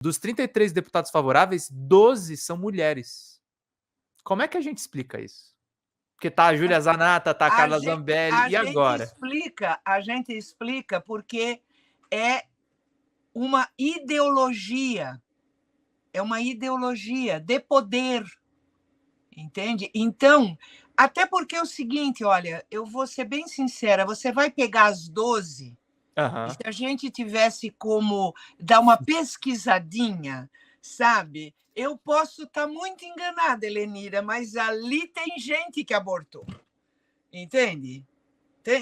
Dos 33 deputados favoráveis, 12 são mulheres. Como é que a gente explica isso? Porque tá a Júlia Zanata, tá a Carla Zambelli, e agora? A gente explica porque é uma ideologia. É uma ideologia de poder, entende? Então, até porque é o seguinte, olha, eu vou ser bem sincera, você vai pegar as 12, e se a gente tivesse como dar uma pesquisadinha, sabe? Eu posso estar muito enganada, Helenira, mas ali tem gente que abortou, entende?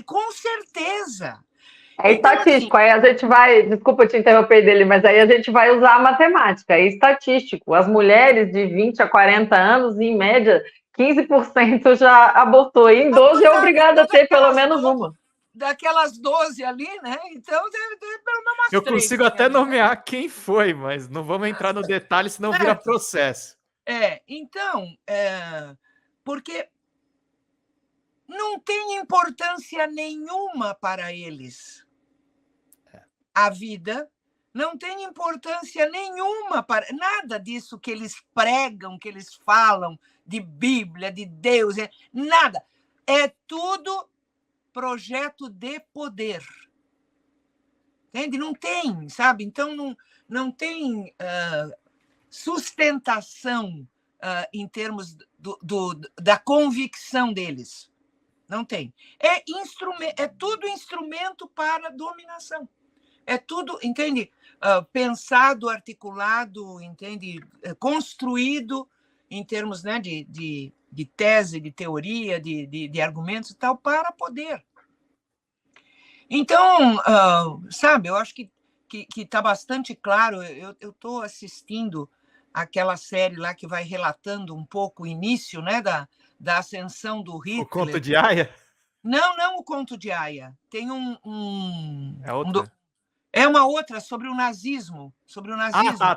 Com certeza. É estatístico, então, assim, aí a gente vai, desculpa te interromper dele, mas aí a gente vai usar a matemática, é estatístico. As mulheres de 20 a 40 anos, em média, 15% já abortou, e em 12 é obrigada a ter pelo menos uma. Daquelas 12 ali, né? Então, deve ter pelo menos umas 3. Eu consigo até ali, nomear, né, quem foi, mas não vamos entrar no detalhe, senão vira processo. Então, porque não tem importância nenhuma para eles. A vida não tem importância nenhuma para nada disso que eles pregam, que eles falam de Bíblia, de Deus, nada. É tudo projeto de poder. Entende? Não tem, sabe? Então, não tem sustentação em termos da convicção deles. Não tem. É tudo instrumento para dominação. É tudo, entende? Pensado, articulado, entende? Construído em termos, né, de tese, de teoria, de argumentos e tal, para poder. Então, sabe, eu acho que está bastante claro. Eu estou assistindo aquela série lá que vai relatando um pouco o início, né, da ascensão do Hitler. O Conto de Aia? Não o Conto de Aia. Tem É outra? É uma outra sobre o nazismo.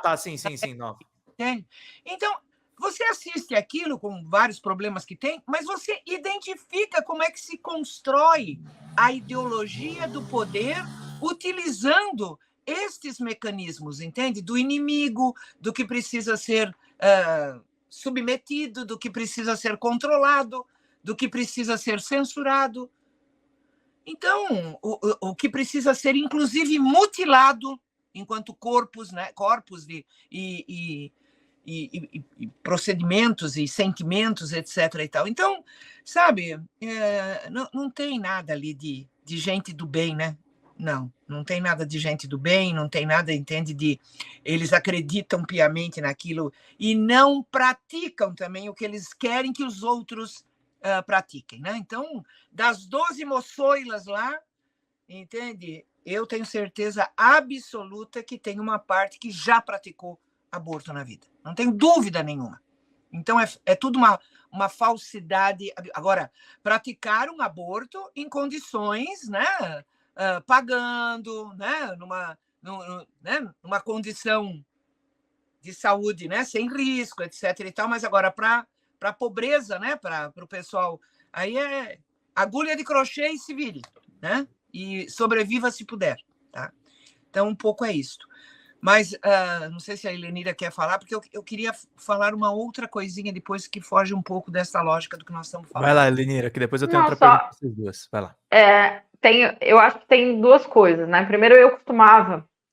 Tá, sim, nova. Entende? Então, você assiste aquilo com vários problemas que tem, mas você identifica como é que se constrói a ideologia do poder utilizando estes mecanismos, entende? Do inimigo, do que precisa ser submetido, do que precisa ser controlado, do que precisa ser censurado. Então, o que precisa ser, inclusive, mutilado enquanto corpos, né? Corpos e procedimentos e sentimentos, etc. E tal. Então, sabe, não tem nada ali de gente do bem, né? Não tem nada de gente do bem, não tem nada, entende, eles acreditam piamente naquilo e não praticam também o que eles querem que os outros pratiquem, né? Então, das 12 moçoilas lá, entende? Eu tenho certeza absoluta que tem uma parte que já praticou aborto na vida. Não tenho dúvida nenhuma. Então, é tudo uma falsidade. Agora, praticar um aborto em condições, né? Pagando, né? Numa condição de saúde, né? Sem risco, etc. e tal, mas agora, para a pobreza, né? Para o pessoal, aí é agulha de crochê e se vire, né? E sobreviva se puder, tá? Então, um pouco é isso. Mas não sei se a Helenira quer falar, porque eu queria falar uma outra coisinha depois que foge um pouco dessa lógica do que nós estamos falando. Vai lá, Helenira, que depois eu tenho outra pergunta para vocês duas. Vai lá. Eu acho que tem duas coisas, né? Primeiro, eu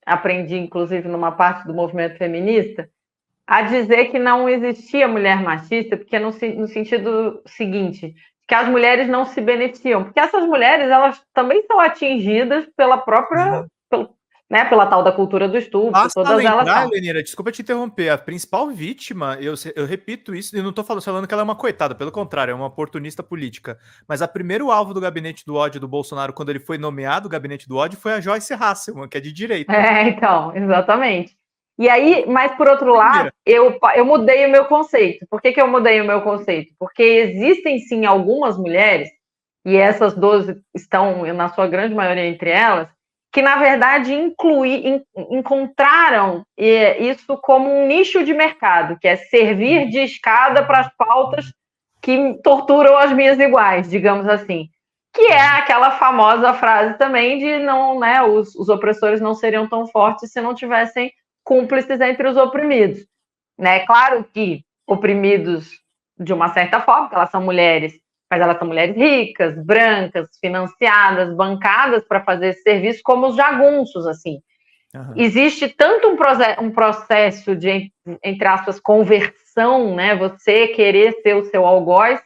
aprendi, inclusive, numa parte do movimento feminista, a dizer que não existia mulher machista, porque no sentido seguinte, que as mulheres não se beneficiam, porque essas mulheres, elas também são atingidas pela própria... Né, pela tal da cultura do estupro, todas elas são. Helenira, desculpa te interromper, a principal vítima, eu repito isso, e não estou falando que ela é uma coitada, pelo contrário, é uma oportunista política, mas a primeiro alvo do gabinete do ódio do Bolsonaro, quando ele foi nomeado o gabinete do ódio, foi a Joyce Hasselman, que é de direita. Então, exatamente. E aí, mas por outro lado, eu mudei o meu conceito. Por que eu mudei o meu conceito? Porque existem sim algumas mulheres, e essas 12 estão, na sua grande maioria, entre elas, que, na verdade, encontraram isso como um nicho de mercado, que é servir de escada para as pautas que torturam as minhas iguais, digamos assim. Que é aquela famosa frase também de não, né, os opressores não seriam tão fortes se não tivessem cúmplices entre os oprimidos. Né? Claro que oprimidos de uma certa forma, porque elas são mulheres, mas elas são mulheres ricas, brancas, financiadas, bancadas para fazer esse serviço, como os jagunços, assim. Uhum. Existe tanto um processo de, entre aspas, conversão, né? Você querer ser o seu algoz,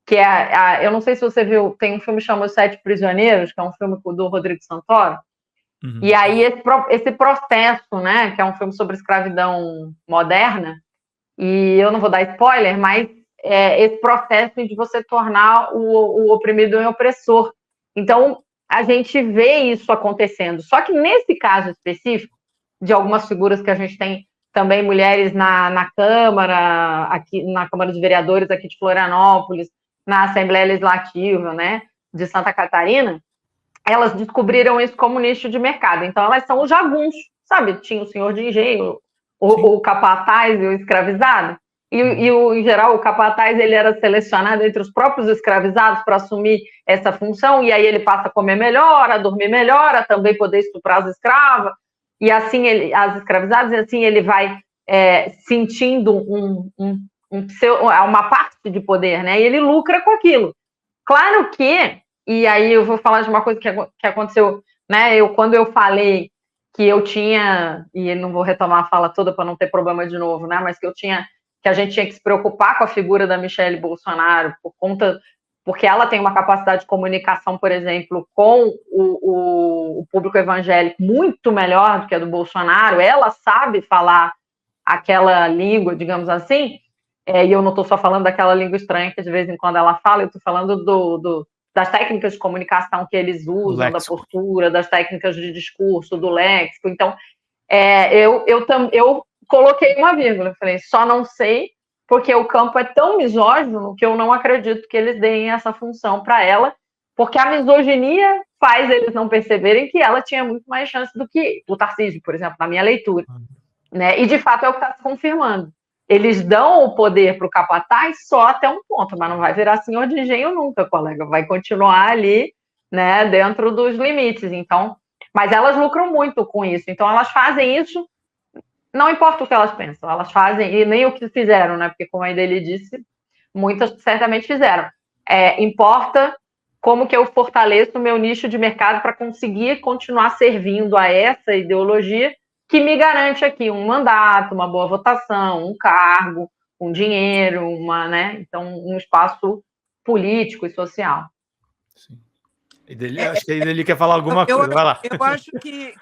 que é eu não sei se você viu, tem um filme chamado Os Sete Prisioneiros, que é um filme do Rodrigo Santoro, e aí esse processo, né, que é um filme sobre escravidão moderna, e eu não vou dar spoiler, mas esse processo de você tornar o oprimido um opressor. Então, a gente vê isso acontecendo. Só que nesse caso específico, de algumas figuras que a gente tem também, mulheres na Câmara, aqui na Câmara de Vereadores aqui de Florianópolis, na Assembleia Legislativa, né, de Santa Catarina, elas descobriram isso como nicho de mercado. Então, elas são os jagunços, sabe? Tinha o senhor de engenho, o capataz e o escravizado. Em geral, o capataz ele era selecionado entre os próprios escravizados para assumir essa função, e aí ele passa a comer melhor, a dormir melhor, a também poder estuprar as escravas, e assim as escravizadas, e assim ele vai sentindo uma parte de poder, né? E ele lucra com aquilo. Claro que, e aí eu vou falar de uma coisa que aconteceu, né? Quando eu falei que eu tinha, e não vou retomar a fala toda para não ter problema de novo, né? Mas que a gente tinha que se preocupar com a figura da Michelle Bolsonaro, porque ela tem uma capacidade de comunicação, por exemplo, com o público evangélico muito melhor do que a do Bolsonaro. Ela sabe falar aquela língua, digamos assim, e eu não estou só falando daquela língua estranha que de vez em quando ela fala, eu estou falando das técnicas de comunicação que eles usam, da postura, das técnicas de discurso, do léxico. Então, eu coloquei uma vírgula, falei, só não sei, porque o campo é tão misógino que eu não acredito que eles deem essa função para ela, porque a misoginia faz eles não perceberem que ela tinha muito mais chance do que o Tarcísio, por exemplo, na minha leitura. Né? E, de fato, é o que está se confirmando. Eles dão o poder para o capataz só até um ponto, mas não vai virar senhor de engenho nunca, colega. Vai continuar ali, né, dentro dos limites. Então, mas elas lucram muito com isso. Então, elas fazem isso, não importa o que elas pensam, elas fazem, e nem o que fizeram, né? Porque, como ainda ele disse, muitas certamente fizeram. Importa como que eu fortaleço o meu nicho de mercado para conseguir continuar servindo a essa ideologia que me garante aqui um mandato, uma boa votação, um cargo, um dinheiro, então um espaço político e social. Sim. Acho que ele quer falar alguma coisa. Vai lá. Eu acho que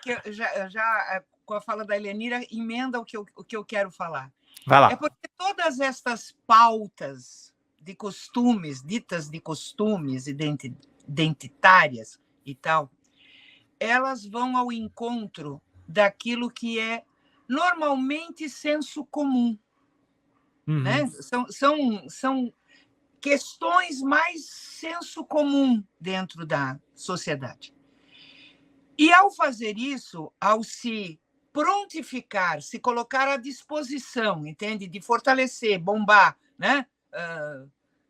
já com a fala da Helenira, emenda o que eu quero falar. Vai lá. É porque todas estas pautas de costumes, ditas de costumes identitárias e tal, elas vão ao encontro daquilo que é normalmente senso comum. Né? São questões mais senso comum dentro da sociedade. E, ao fazer isso, ao se prontificar, se colocar à disposição, entende? De fortalecer, bombar, né?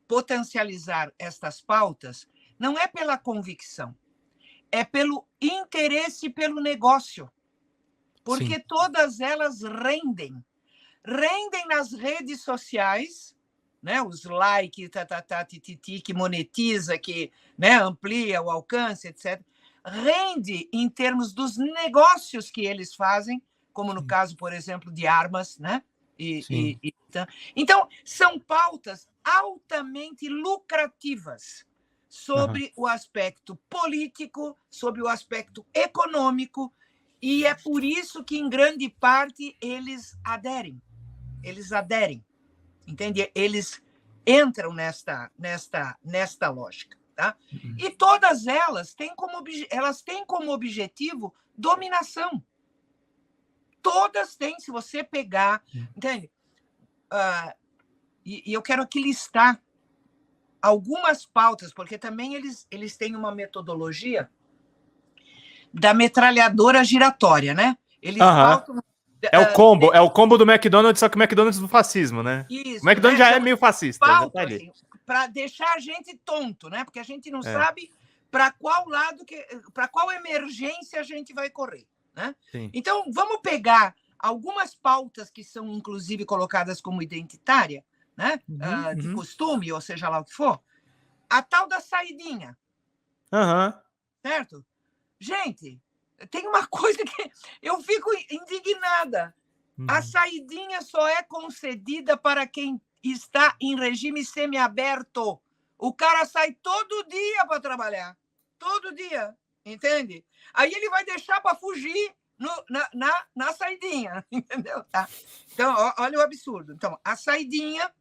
Potencializar estas pautas, não é pela convicção, é pelo interesse pelo negócio. Porque Sim. Todas elas rendem nas redes sociais, né? Os likes, que monetiza, que, né, amplia o alcance, etc. Rende em termos dos negócios que eles fazem, como no caso, por exemplo, de armas, né? Então, são pautas altamente lucrativas sobre o aspecto político, sobre o aspecto econômico, e é por isso que, em grande parte, eles aderem, entende? Eles entram nesta lógica. Tá? E todas elas têm como objetivo dominação. Todas têm, se você pegar... Entende? E eu quero aqui listar algumas pautas, porque também eles têm uma metodologia da metralhadora giratória, né? Eles pautam... É o combo do McDonald's, só que o McDonald's do fascismo, né? Isso, o McDonald's já é meio fascista. Pauta, assim, para deixar a gente tonto, né? Porque a gente não sabe para qual lado, para qual emergência a gente vai correr, né? Sim. Então, vamos pegar algumas pautas que são, inclusive, colocadas como identitária, né? De costume, ou seja lá o que for, a tal da saidinha. Certo? Gente, tem uma coisa que eu fico indignada. A saidinha só é concedida para quem está em regime semiaberto. O cara sai todo dia para trabalhar. Todo dia, entende? Aí ele vai deixar para fugir na saidinha, entendeu? Tá? Então, olha o absurdo. Então, a saidinha,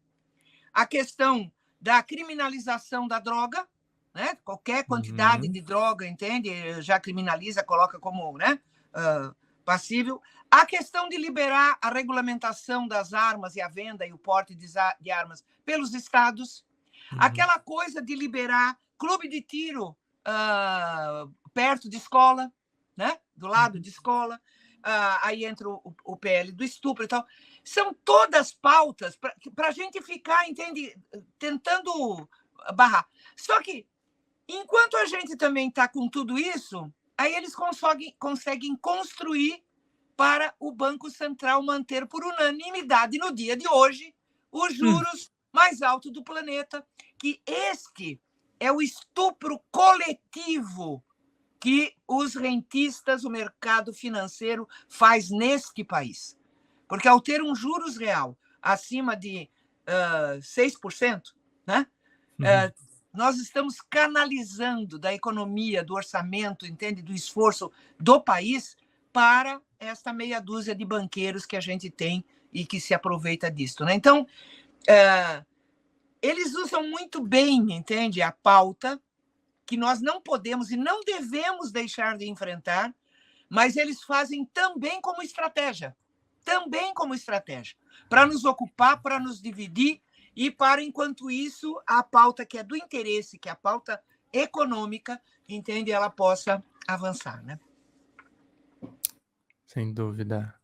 a questão da criminalização da droga, né? Qualquer quantidade de droga, entende? Já criminaliza, coloca como, né? Passível. A questão de liberar a regulamentação das armas e a venda e o porte de armas pelos estados. Aquela coisa de liberar clube de tiro perto de escola, né? Do lado de escola. Aí entra o PL do estupro e tal. São todas pautas para a gente ficar, entende? Tentando barrar. Só que, enquanto a gente também está com tudo isso, aí eles conseguem construir para o Banco Central manter por unanimidade no dia de hoje os juros mais altos do planeta, que este é o estupro coletivo que os rentistas, o mercado financeiro faz neste país. Porque ao ter um juros real acima de 6%, né? Nós estamos canalizando da economia, do orçamento, entende, do esforço do país para esta meia dúzia de banqueiros que a gente tem e que se aproveita disso, né? Então, eles usam muito bem, entende, a pauta que nós não podemos e não devemos deixar de enfrentar, mas eles fazem também como estratégia, para nos ocupar, para nos dividir e para, enquanto isso, a pauta que é do interesse, que é a pauta econômica, entende, ela possa avançar, né? Sem dúvida.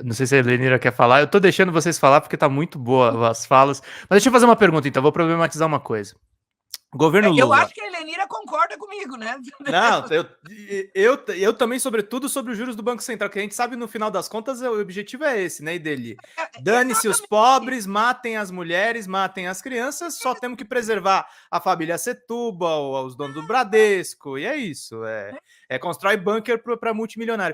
Não sei se a Helenira quer falar. Eu tô deixando vocês falar porque tá muito boa as falas. Mas deixa eu fazer uma pergunta, então. Vou problematizar uma coisa. Governo Lula. Eu acho que a Helenira concorda comigo, né? Não, eu também, sobretudo, sobre os juros do Banco Central, que a gente sabe, no final das contas, o objetivo é esse, né, Ideli? Dane-se os pobres, matem as mulheres, matem as crianças, só temos que preservar a família Setúbal, os donos do Bradesco, e é isso. Constrói bunker para multimilionário.